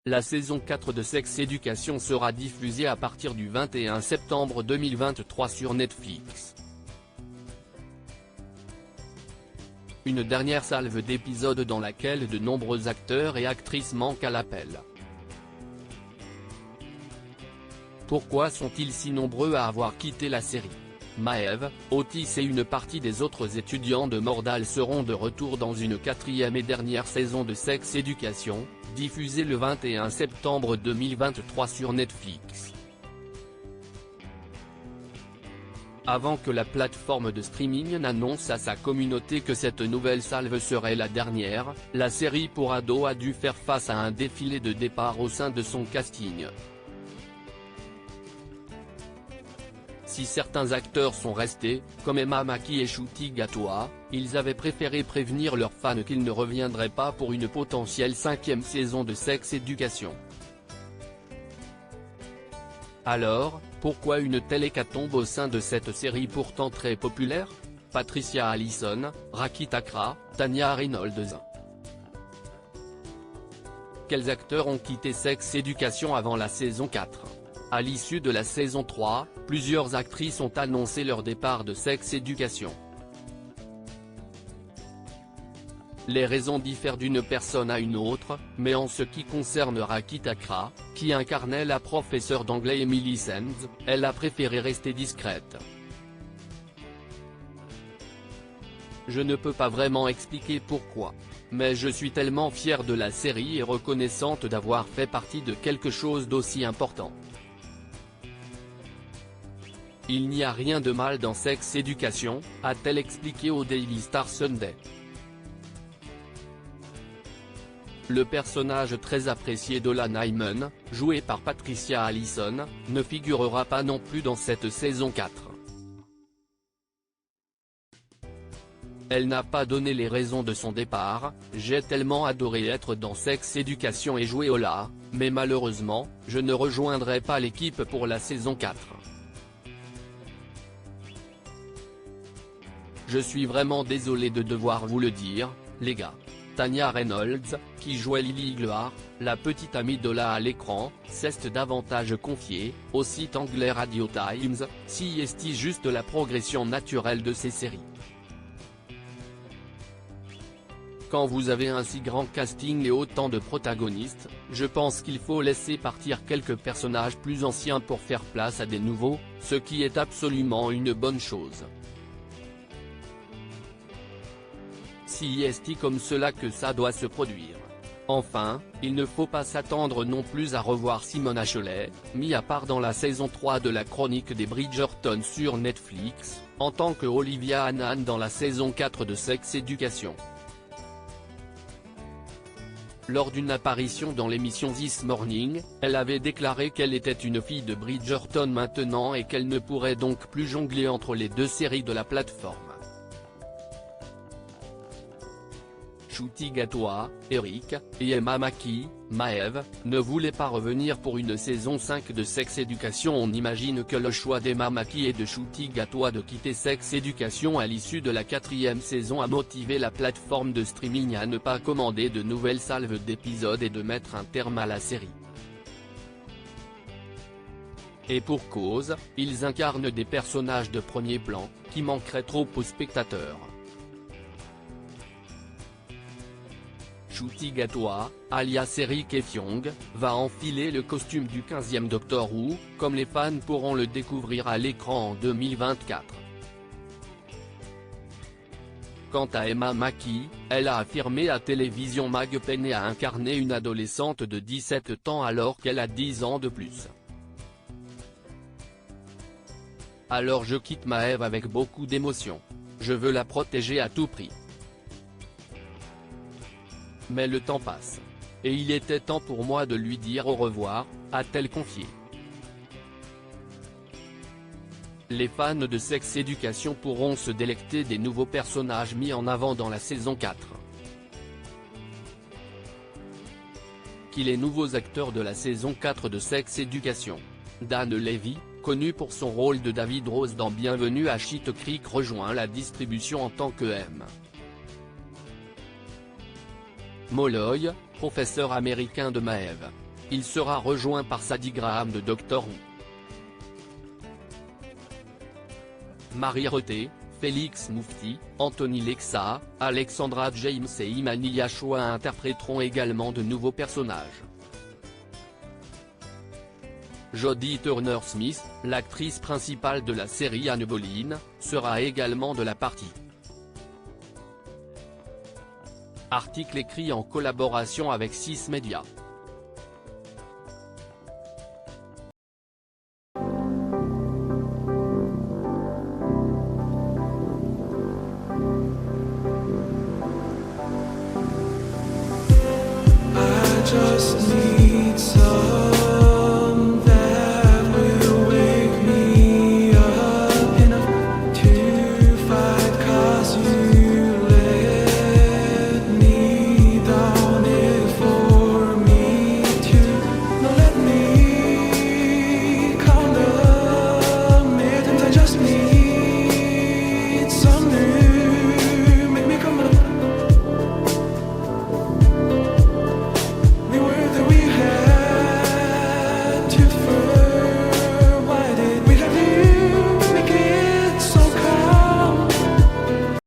La saison 4 de Sex Education sera diffusée à partir du 21 septembre 2023 sur Netflix. Une dernière salve d'épisodes dans laquelle de nombreux acteurs et actrices manquent à l'appel. Pourquoi sont-ils si nombreux à avoir quitté la série? Maëv, Otis et une partie des autres étudiants de Mordal seront de retour dans une quatrième et dernière saison de Sex Education, diffusée le 21 septembre 2023 sur Netflix. Avant que la plateforme de streaming n'annonce à sa communauté que cette nouvelle salve serait la dernière, la série pour ados a dû faire face à un défilé de départ au sein de son casting. Si certains acteurs sont restés, comme Emma Mackey et Ncuti Gatwa, ils avaient préféré prévenir leurs fans qu'ils ne reviendraient pas pour une potentielle 5e saison de Sex Education. Alors, pourquoi une telle hécatombe au sein de cette série pourtant très populaire? Patricia Allison, Rakit Akra, Tanya Reynolds. Quels acteurs ont quitté Sex Education avant la saison 4? À l'issue de la saison 3, plusieurs actrices ont annoncé leur départ de Sex Education. Les raisons diffèrent d'une personne à une autre, mais en ce qui concerne Rakit Akra, qui incarnait la professeure d'anglais Emily Sands, elle a préféré rester discrète. Je ne peux pas vraiment expliquer pourquoi. Mais je suis tellement fière de la série et reconnaissante d'avoir fait partie de quelque chose d'aussi important. Il n'y a rien de mal dans Sex Education, a-t-elle expliqué au Daily Star Sunday. Le personnage très apprécié d'Ola Nyman, joué par Patricia Allison, ne figurera pas non plus dans cette saison 4. Elle n'a pas donné les raisons de son départ. J'ai tellement adoré être dans Sex Education et jouer Ola, mais malheureusement, je ne rejoindrai pas l'équipe pour la saison 4. Je suis vraiment désolé de devoir vous le dire, les gars. Tanya Reynolds, qui jouait Lily Gloire, la petite amie d'Ola à l'écran, s'est davantage confiée, au site anglais Radio Times, CST juste la progression naturelle de ces séries. Quand vous avez un si grand casting et autant de protagonistes, je pense qu'il faut laisser partir quelques personnages plus anciens pour faire place à des nouveaux, ce qui est absolument une bonne chose. Si est comme cela que ça doit se produire. Enfin, il ne faut pas s'attendre non plus à revoir Simone Ashley, mis à part dans la saison 3 de la chronique des Bridgerton sur Netflix, en tant que Olivia Annan dans la saison 4 de Sex Education. Lors d'une apparition dans l'émission This Morning, elle avait déclaré qu'elle était une fille de Bridgerton maintenant et qu'elle ne pourrait donc plus jongler entre les deux séries de la plateforme. Ncuti Gatwa, Eric, et Emma Mackey, Maëv, ne voulaient pas revenir pour une saison 5 de Sex Education. On imagine que le choix d'Emma Mackey et de Ncuti Gatwa de quitter Sex Education à l'issue de la 4e saison a motivé la plateforme de streaming à ne pas commander de nouvelles salves d'épisodes et de mettre un terme à la série. Et pour cause, ils incarnent des personnages de premier plan, qui manqueraient trop aux spectateurs. Ncuti Gatwa, alias Eric Effiong, va enfiler le costume du 15e Doctor Who, comme les fans pourront le découvrir à l'écran en 2024. Quant à Emma Mackey, elle a affirmé à Télévision Mag peiner à incarner une adolescente de 17 ans alors qu'elle a 10 ans de plus. Alors je quitte Maëv avec beaucoup d'émotion. Je veux la protéger à tout prix. Mais le temps passe. Et il était temps pour moi de lui dire au revoir, a-t-elle confié. Les fans de Sex Education pourront se délecter des nouveaux personnages mis en avant dans la saison 4. Qui les nouveaux acteurs de la saison 4 de Sex Education? Dan Levy, connu pour son rôle de David Rose dans Bienvenue à Schitt Creek, rejoint la distribution en tant que M. Molloy, professeur américain de Maëv. il sera rejoint par Sadie Graham de Doctor Who. Marie Reté, Félix Moufti, Anthony Lexa, Alexandra James et Imani Yashua interpréteront également de nouveaux personnages. Jodie Turner-Smith, l'actrice principale de la série Anne Boleyn, sera également de la partie. Article écrit en collaboration avec 6 Médias.